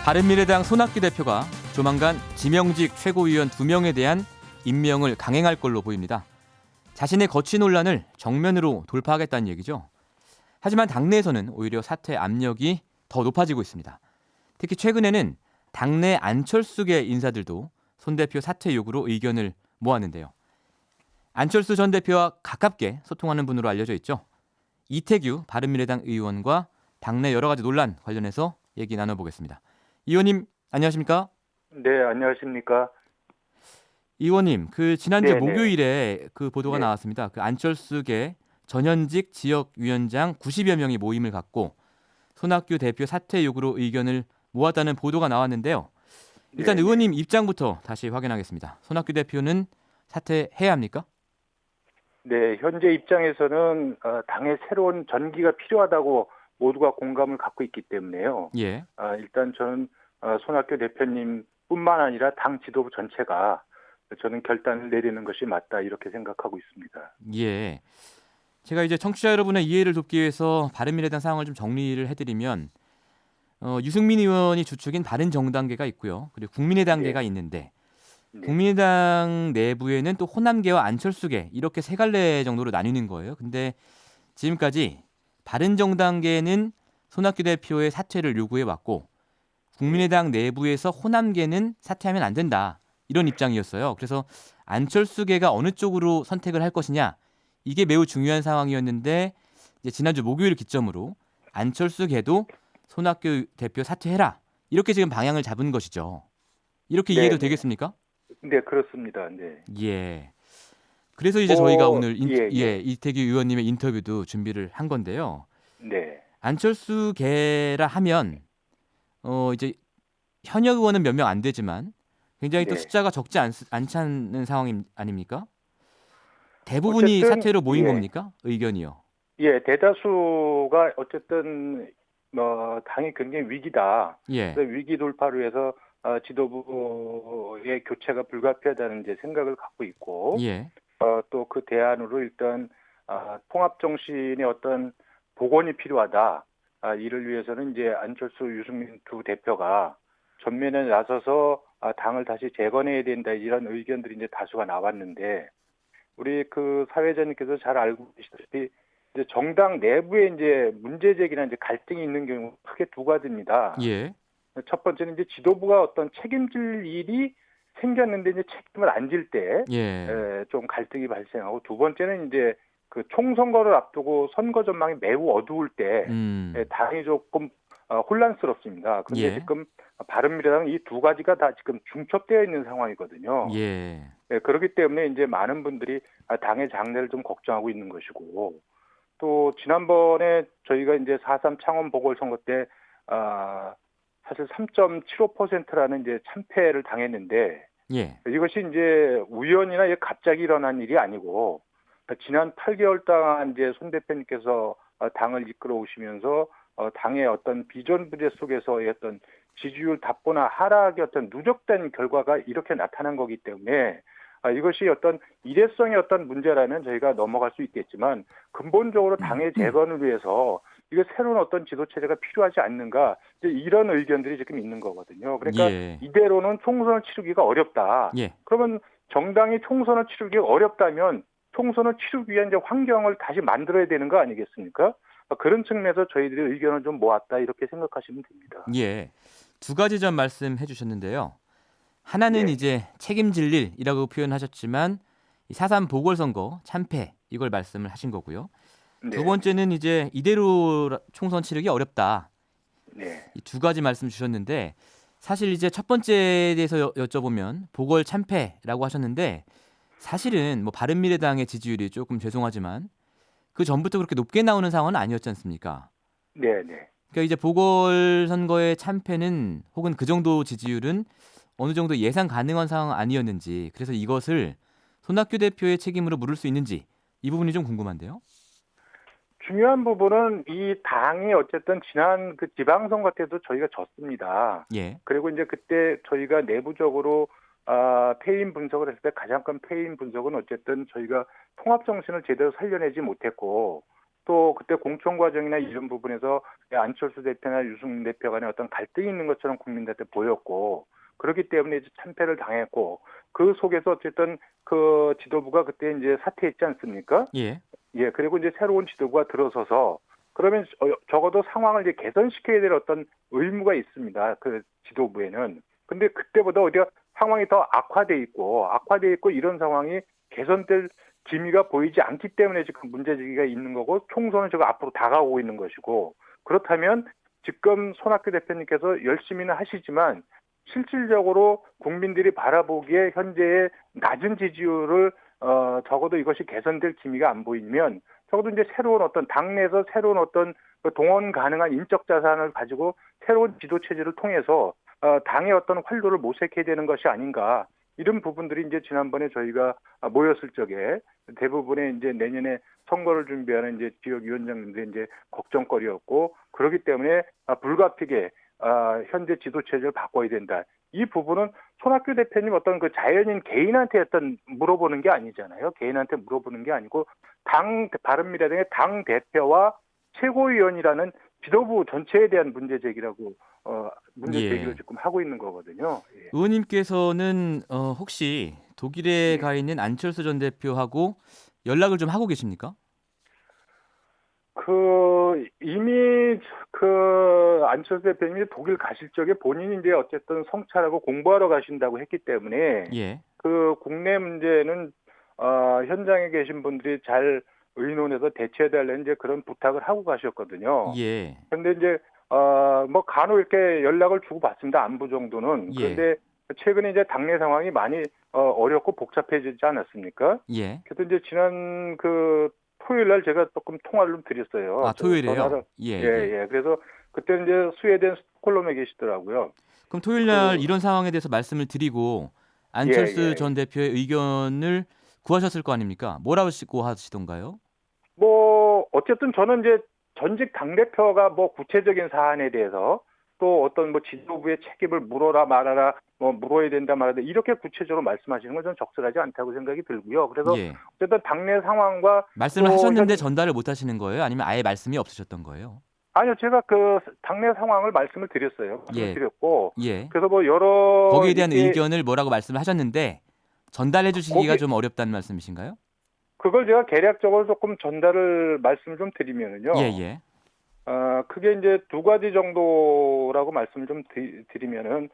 바른미래당 손학규 대표가 조만간 지명직 최고위원 2명에 대한 임명을 강행할 걸로 보입니다. 자신의 거취 논란을 정면으로 돌파하겠다는 얘기죠. 하지만 당내에서는 오히려 사퇴 압력이 더 높아지고 있습니다. 특히 최근에는 당내 안철수계 인사들도 손 대표 사퇴 요구로 의견을 모았는데요. 안철수 전 대표와 가깝게 소통하는 분으로 알려져 있죠. 이태규 바른미래당 의원과 당내 여러 가지 논란 관련해서 얘기 나눠보겠습니다. 의원님 안녕하십니까? 네, 안녕하십니까? 의원님, 지난주 네네. 목요일에 보도가 네, 나왔습니다. 안철수계 전현직 지역위원장 90여 명이 모임을 갖고 손학규 대표 사퇴 요구로 의견을 모았다는 보도가 나왔는데요. 일단 네네. 의원님 입장부터 다시 확인하겠습니다. 손학규 대표는 사퇴해야 합니까? 네, 현재 입장에서는 당의 새로운 전기가 필요하다고 모두가 공감을 갖고 있기 때문에요. 예, 일단 저는 손학규 대표님뿐만 아니라 당 지도부 전체가 저는 결단을 내리는 것이 맞다 이렇게 생각하고 있습니다. 예. 제가 이제 청취자 여러분의 이해를 돕기 위해서 바른미래당 상황을 좀 정리를 해드리면 유승민 의원이 주축인 바른정당계가 있고요. 그리고 국민의당계가 네, 있는데 네, 국민의당 내부에는 또 호남계와 안철수계 이렇게 세 갈래 정도로 나뉘는 거예요. 근데 지금까지 바른정당계는 손학규 대표의 사퇴를 요구해 왔고 네, 국민의당 내부에서 호남계는 사퇴하면 안 된다. 이런 입장이었어요. 그래서 안철수계가 어느 쪽으로 선택을 할 것이냐 이게 매우 중요한 상황이었는데 이제 지난주 목요일 기점으로 안철수계도 손학규 대표 사퇴해라. 이렇게 지금 방향을 잡은 것이죠. 이렇게 네, 이해도 네, 되겠습니까? 네, 그렇습니다. 네. 예. 그래서 이제 저희가 오늘 예, 예, 이태규 의원님의 인터뷰도 준비를 한 건데요. 네, 안철수 계라 하면 이제 현역 의원은 몇 명 안 되지만 굉장히 또 네. 숫자가 적지 않는 상황 아닙니까? 대부분이 어쨌든 사퇴로 모인 예. 겁니까? 의견이요. 예, 대다수가 어쨌든 당이 굉장히 위기다. 예. 그래서 위기 돌파를 위해서 지도부의 교체가 불가피하다는 이제 생각을 갖고 있고 예. 또 그 대안으로 일단 통합 정신의 어떤 복원이 필요하다. 이를 위해서는 이제 안철수, 유승민 두 대표가 전면에 나서서 당을 다시 재건해야 된다 이런 의견들이 이제 다수가 나왔는데 우리 그 사회자님께서 잘 알고 계시다시피 이제 정당 내부에 이제 문제 제기나 이제 갈등이 있는 경우 크게 두 가지입니다. 예. 첫 번째는 이제 지도부가 어떤 책임질 일이 생겼는데 이제 책임을 안 질 때 예. 좀 갈등이 발생하고 두 번째는 이제 그 총선거를 앞두고 선거 전망이 매우 어두울 때 음. 당이 조금 혼란스럽습니다. 그런데 예. 지금 바른미래당은 이 두 가지가 다 지금 중첩되어 있는 상황이거든요. 예. 그렇기 때문에 이제 많은 분들이 당의 장래를 좀 걱정하고 있는 것이고 또 지난번에 저희가 이제 4.3 창원 보궐선거 때 사실 3.75%라는 이제 참패를 당했는데 예. 이것이 이제 우연이나 갑자기 일어난 일이 아니고 지난 8개월 동안 이제 손 대표님께서 당을 이끌어 오시면서 당의 어떤 비전 부재 속에서의 어떤 지지율 답보나 하락의 어떤 누적된 결과가 이렇게 나타난 거기 때문에 이것이 어떤 일회성의 어떤 문제라면 저희가 넘어갈 수 있겠지만 근본적으로 당의 재건을 위해서 이게 새로운 어떤 지도 체제가 필요하지 않는가 이제 이런 의견들이 지금 있는 거거든요. 그러니까 예. 이대로는 총선을 치르기가 어렵다. 예. 그러면 정당이 총선을 치르기가 어렵다면 총선을 치르기 위한 이제 환경을 다시 만들어야 되는 거 아니겠습니까? 그런 측면에서 저희들이 의견을 좀 모았다 이렇게 생각하시면 됩니다. 예. 두 가지 점 말씀해 주셨는데요. 하나는 네, 이제 책임질 일이라고 표현하셨지만 4.3 보궐선거 참패 이걸 말씀을 하신 거고요. 두 네, 번째는 이제 이대로 총선 치르기 어렵다. 네, 이 두 가지 말씀 주셨는데 사실 이제 첫 번째에 대해서 여쭤보면 보궐 참패라고 하셨는데 사실은 뭐 바른미래당의 지지율이 조금 죄송하지만 그 전부터 그렇게 높게 나오는 상황은 아니었지 않습니까? 네, 네. 그러니까 이제 보궐선거의 참패는 혹은 그 정도 지지율은 어느 정도 예상 가능한 상황 아니었는지 그래서 이것을 손학규 대표의 책임으로 물을 수 있는지 이 부분이 좀 궁금한데요. 중요한 부분은 이 당이 어쨌든 지난 그 지방선거 때도 저희가 졌습니다. 예. 그리고 이제 그때 저희가 내부적으로 패인 분석을 했을 때 가장 큰 패인 분석은 어쨌든 저희가 통합 정신을 제대로 살려내지 못했고 또 그때 공천 과정이나 이런 부분에서 안철수 대표나 유승민 대표 간에 어떤 갈등이 있는 것처럼 국민들한테 보였고 그렇기 때문에 이제 참패를 당했고 그 속에서 어쨌든 그 지도부가 그때 이제 사퇴했지 않습니까? 예. 예, 그리고 이제 새로운 지도부가 들어서서 그러면 적어도 상황을 이제 개선시켜야 될 어떤 의무가 있습니다. 그 지도부에는. 근데 그때보다 오히려 상황이 더 악화돼 있고 이런 상황이 개선될 기미가 보이지 않기 때문에 지금 문제제기가 있는 거고 총선은 지금 앞으로 다가오고 있는 것이고 그렇다면 지금 손학규 대표님께서 열심히는 하시지만 실질적으로 국민들이 바라보기에 현재의 낮은 지지율을 적어도 이것이 개선될 기미가 안 보이면 적어도 이제 새로운 어떤 당내에서 새로운 어떤 동원 가능한 인적 자산을 가지고 새로운 지도 체제를 통해서 당의 어떤 활로를 모색해야 되는 것이 아닌가 이런 부분들이 이제 지난번에 저희가 모였을 적에 대부분의 이제 내년에 선거를 준비하는 이제 지역위원장님들의 이제 걱정거리였고 그렇기 때문에 불가피하게 현재 지도 체제를 바꿔야 된다. 이 부분은 손학규 대표님 어떤 그 자연인 개인한테 어떤 물어보는 게 아니잖아요. 개인한테 물어보는 게 아니고 당 바른미래당의 당 대표와 최고위원이라는 지도부 전체에 대한 문제 제기라고 문제 제기를 예. 지금 하고 있는 거거든요. 예. 의원님께서는 혹시 독일에 가 있는 안철수 전 대표하고 연락을 좀 하고 계십니까? 이미 안철수 대표님이 독일 가실 적에 본인이 이제 어쨌든 성찰하고 공부하러 가신다고 했기 때문에 예. 그 국내 문제는 현장에 계신 분들이 잘 의논해서 대처해달라는 이제 그런 부탁을 하고 가셨거든요. 예. 그런데 이제 뭐 간혹 이렇게 연락을 주고 받습니다. 안부 정도는. 예. 그런데 최근에 이제 당내 상황이 많이 어렵고 복잡해지지 않았습니까? 예. 그래서 이제 지난 그 토요일 날 제가 조금 통화를 좀 드렸어요. 토요일에요? 예. 예. 그래서 그때 이제 스웨덴 스톡홀름에 계시더라고요. 그럼 토요일 날 이런 상황에 대해서 말씀을 드리고 안철수 예. 전 대표의 의견을 구하셨을 거 아닙니까? 뭐라고 구하시던가요? 뭐 어쨌든 저는 이제 전직 당대표가 뭐 구체적인 사안에 대해서 또 어떤 뭐 지도부의 책임을 물어라 말아라 뭐 물어야 된다 말아야 된다 이렇게 구체적으로 말씀하시는 건 저는 적절하지 않다고 생각이 들고요. 그래서 예. 어쨌든 당내 상황과 말씀을 또 하셨는데 전달을 못 하시는 거예요? 아니면 아예 말씀이 없으셨던 거예요? 아니요, 제가 그 당내 상황을 말씀을 드렸어요. 말씀을 예. 드렸고 예. 그래서 뭐 여러 거기에 대한 이게 의견을 뭐라고 말씀을 하셨는데 전달해 주시기가 거기- 좀 어렵다는 말씀이신가요? 그걸 제가 개략적으로 조금 전달을 말씀을 좀 드리면은요. 예. 그게 이제 두 가지 정도라고 말씀을 좀 드리면은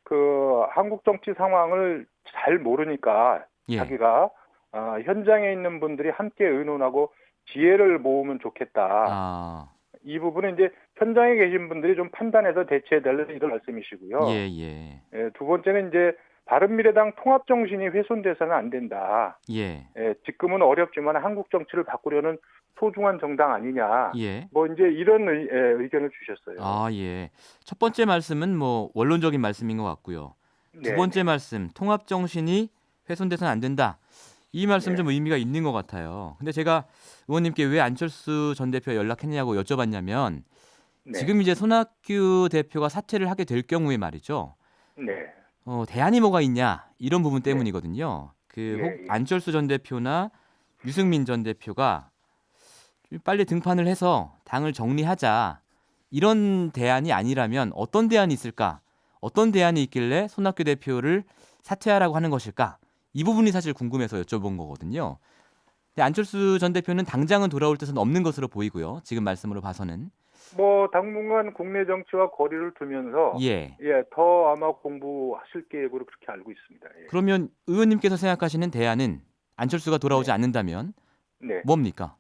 그 한국 정치 상황을 잘 모르니까 예. 자기가 현장에 있는 분들이 함께 의논하고 지혜를 모으면 좋겠다. 아. 이 부분은 이제 현장에 계신 분들이 좀 판단해서 대처해달라는 이런 말씀이시고요. 예. 예, 두 번째는 이제 바른미래당 통합 정신이 훼손돼서는 안 된다. 예. 예, 지금은 어렵지만 한국 정치를 바꾸려는 소중한 정당 아니냐. 예. 뭐 이제 이런 의견을 주셨어요. 아, 예. 첫 번째 말씀은 뭐 원론적인 말씀인 것 같고요. 두 네, 번째 네. 말씀, 통합 정신이 훼손돼서는 안 된다. 이 말씀 네. 좀 의미가 있는 것 같아요. 근데 제가 의원님께 왜 안철수 전 대표 연락했냐고 여쭤봤냐면 네. 지금 이제 손학규 대표가 사퇴를 하게 될 경우에 말이죠. 네. 대안이 뭐가 있냐 이런 부분 때문이거든요. 예. 안철수 전 대표나 유승민 전 대표가 좀 빨리 등판을 해서 당을 정리하자 이런 대안이 아니라면 어떤 대안이 있을까? 어떤 대안이 있길래 손학규 대표를 사퇴하라고 하는 것일까? 이 부분이 사실 궁금해서 여쭤본 거거든요. 근데 안철수 전 대표는 당장은 돌아올 뜻은 없는 것으로 보이고요. 지금 말씀으로 봐서는. 뭐 당분간 국내 정치와 거리를 두면서 예. 더 아마 공부하실 계획으로 그렇게 알고 있습니다. 예. 그러면 의원님께서 생각하시는 대안은 안철수가 돌아오지 않는다면 네. 뭡니까?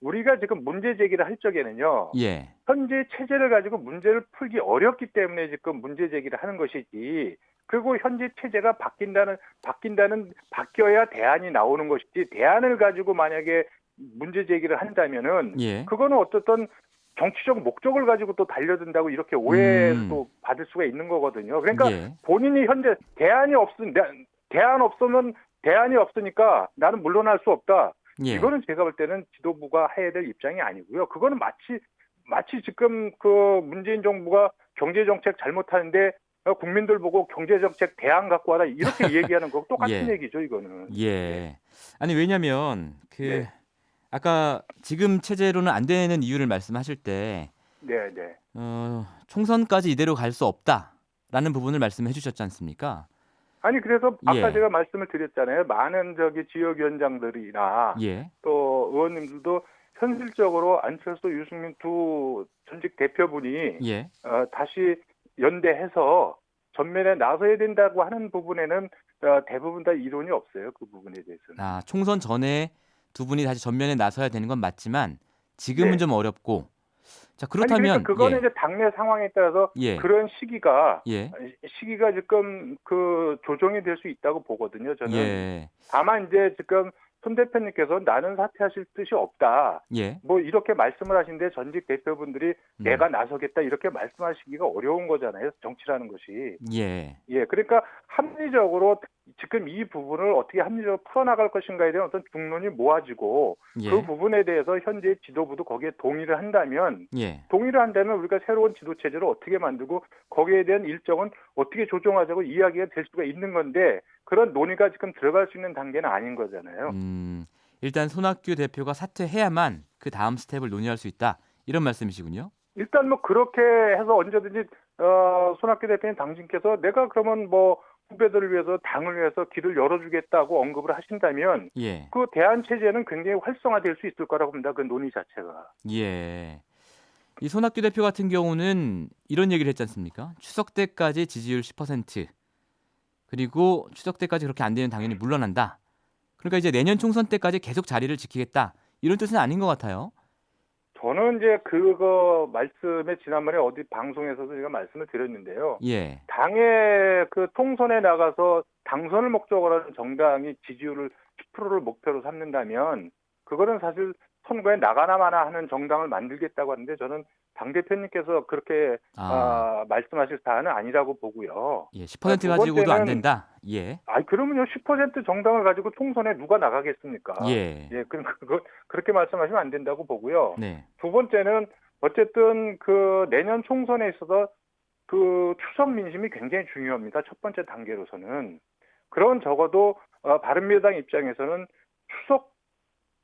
우리가 지금 문제 제기를 할 적에는요. 예. 현재 체제를 가지고 문제를 풀기 어렵기 때문에 지금 문제 제기를 하는 것이지. 그리고 현재 체제가 바뀌어야 대안이 나오는 것이지. 대안을 가지고 만약에 문제 제기를 한다면은 예. 그거는 어떻든 정치적 목적을 가지고 또 달려든다고 이렇게 오해를 또 받을 수가 있는 거거든요. 그러니까 예. 본인이 현재 대안이 없으니까 나는 물러날 수 없다. 예. 이거는 제가 볼 때는 지도부가 해야 될 입장이 아니고요. 그거는 마치 지금 그 문재인 정부가 경제 정책 잘못하는데 국민들 보고 경제 정책 대안 갖고 와라 이렇게 얘기하는 거 똑같은 예. 얘기죠, 이거는. 예. 아니 왜냐면 네. 아까 지금 체제로는 안 되는 이유를 말씀하실 때 네, 네. 총선까지 이대로 갈 수 없다라는 부분을 말씀해 주셨지 않습니까? 아니 그래서 아까 예. 제가 말씀을 드렸잖아요. 많은 지역위원장들이나 예. 또 의원님들도 현실적으로 안철수, 유승민 두 전직 대표분이 예. 다시 연대해서 전면에 나서야 된다고 하는 부분에는 대부분 다 이론이 없어요. 그 부분에 대해서는. 아, 총선 전에 두 분이 다시 전면에 나서야 되는 건 맞지만 지금은 네. 좀 어렵고. 자, 아니 그러니까 그렇다면 그거는 예. 이제 당내 상황에 따라서 예. 그런 시기가 예. 지금 그 조정이 될 수 있다고 보거든요. 저는. 예. 다만 이제 지금 손 대표님께서 나는 사퇴하실 뜻이 없다. 예. 뭐 이렇게 말씀을 하시는데 전직 대표분들이 내가 나서겠다 이렇게 말씀하시기가 어려운 거잖아요. 정치라는 것이. 예. 예, 그러니까 합리적으로 지금 이 부분을 어떻게 합리적으로 풀어나갈 것인가에 대한 어떤 중론이 모아지고 예. 그 부분에 대해서 현재 지도부도 거기에 동의를 한다면 예. 우리가 새로운 지도 체제를 어떻게 만들고 거기에 대한 일정은 어떻게 조정하자고 이야기가 될 수가 있는 건데 그런 논의가 지금 들어갈 수 있는 단계는 아닌 거잖아요. 일단 손학규 대표가 사퇴해야만 그 다음 스텝을 논의할 수 있다. 이런 말씀이시군요. 일단 뭐 그렇게 해서 언제든지 손학규 대표님 당신께서 내가 그러면 뭐 후배들을 위해서 당을 위해서 길을 열어주겠다고 언급을 하신다면 예. 그 대안 체제는 굉장히 활성화될 수 있을 거라고 봅니다. 그 논의 자체가. 예. 이 손학규 대표 같은 경우는 이런 얘기를 했지 않습니까? 추석 때까지 지지율 10% 그리고 추석 때까지 그렇게 안 되면 당연히 물러난다. 그러니까 이제 내년 총선 때까지 계속 자리를 지키겠다. 이런 뜻은 아닌 것 같아요. 저는 이제 그거 말씀에 지난번에 어디 방송에서도 제가 말씀을 드렸는데요. 예. 당의 그 통선에 나가서 당선을 목적으로 하는 정당이 지지율을 10%를 목표로 삼는다면 그거는 사실 선거에 나가나 마나 하는 정당을 만들겠다고 하는데 저는 당대표님께서 그렇게 말씀하실 사안은 아니라고 보고요. 예, 10% 두 가지고도 안 번째는 된다. 예. 그러면요 10% 정당을 가지고 총선에 누가 나가겠습니까? 예. 예, 그렇게 말씀하시면 안 된다고 보고요. 네. 두 번째는 어쨌든 그 내년 총선에 있어서 그 추석 민심이 굉장히 중요합니다. 첫 번째 단계로서는. 그런 적어도 바른미래당 입장에서는 추석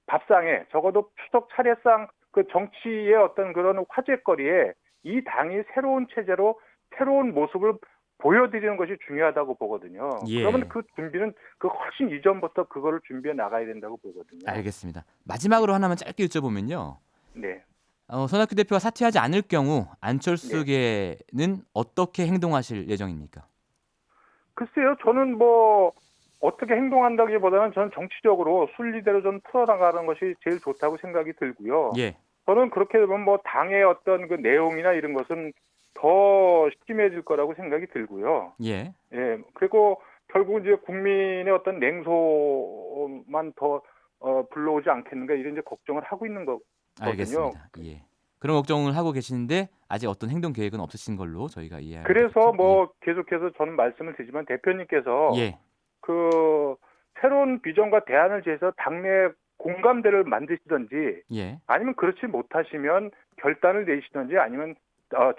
밥상에 적어도 추석 차례상 그 정치의 어떤 그런 화제거리에 이 당이 새로운 체제로 새로운 모습을 보여드리는 것이 중요하다고 보거든요. 예. 그러면 그 준비는 그 훨씬 이전부터 그거를 준비해 나가야 된다고 보거든요. 알겠습니다. 마지막으로 하나만 짧게 여쭤보면요. 네. 손학규 대표가 사퇴하지 않을 경우 안철수계는 어떻게 행동하실 예정입니까? 글쎄요, 저는 뭐 어떻게 행동한다기보다는 저는 정치적으로 순리대로 좀 풀어나가는 것이 제일 좋다고 생각이 들고요. 예. 저는 그렇게 되면 뭐 당의 어떤 그 내용이나 이런 것은 더 심해질 거라고 생각이 들고요. 예. 예, 그리고 결국 이제 국민의 어떤 냉소만 더 불러오지 않겠는가 이런 이제 걱정을 하고 있는 거거든요. 알겠습니다. 예. 그런 걱정을 하고 계시는데 아직 어떤 행동 계획은 없으신 걸로 저희가 이해하고 그래서 있겠죠? 뭐 계속해서 저는 말씀을 드리지만 대표님께서 예. 그 새로운 비전과 대안을 제해서 당내 공감대를 만드시든지 예. 아니면 그렇지 못하시면 결단을 내시든지 아니면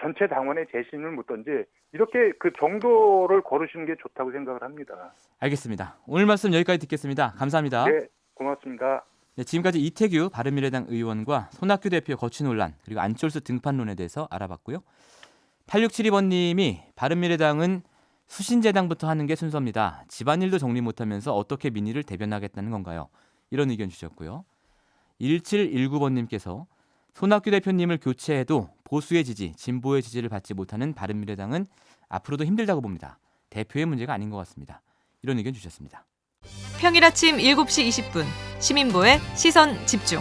전체 당원의 재신을 묻든지 이렇게 그 정도를 거르시는 게 좋다고 생각을 합니다. 알겠습니다. 오늘 말씀 여기까지 듣겠습니다. 감사합니다. 네, 고맙습니다. 네, 지금까지 이태규 바른미래당 의원과 손학규 대표의 거취 논란 그리고 안철수 등판론에 대해서 알아봤고요. 8672번님이 바른미래당은 수신제당부터 하는 게 순서입니다. 집안일도 정리 못하면서 어떻게 민의를 대변하겠다는 건가요? 이런 의견 주셨고요. 1719번님께서 손학규 대표님을 교체해도 보수의 지지, 진보의 지지를 받지 못하는 바른미래당은 앞으로도 힘들다고 봅니다. 대표의 문제가 아닌 것 같습니다. 이런 의견 주셨습니다. 평일 아침 7시 20분 시민보의 시선 집중.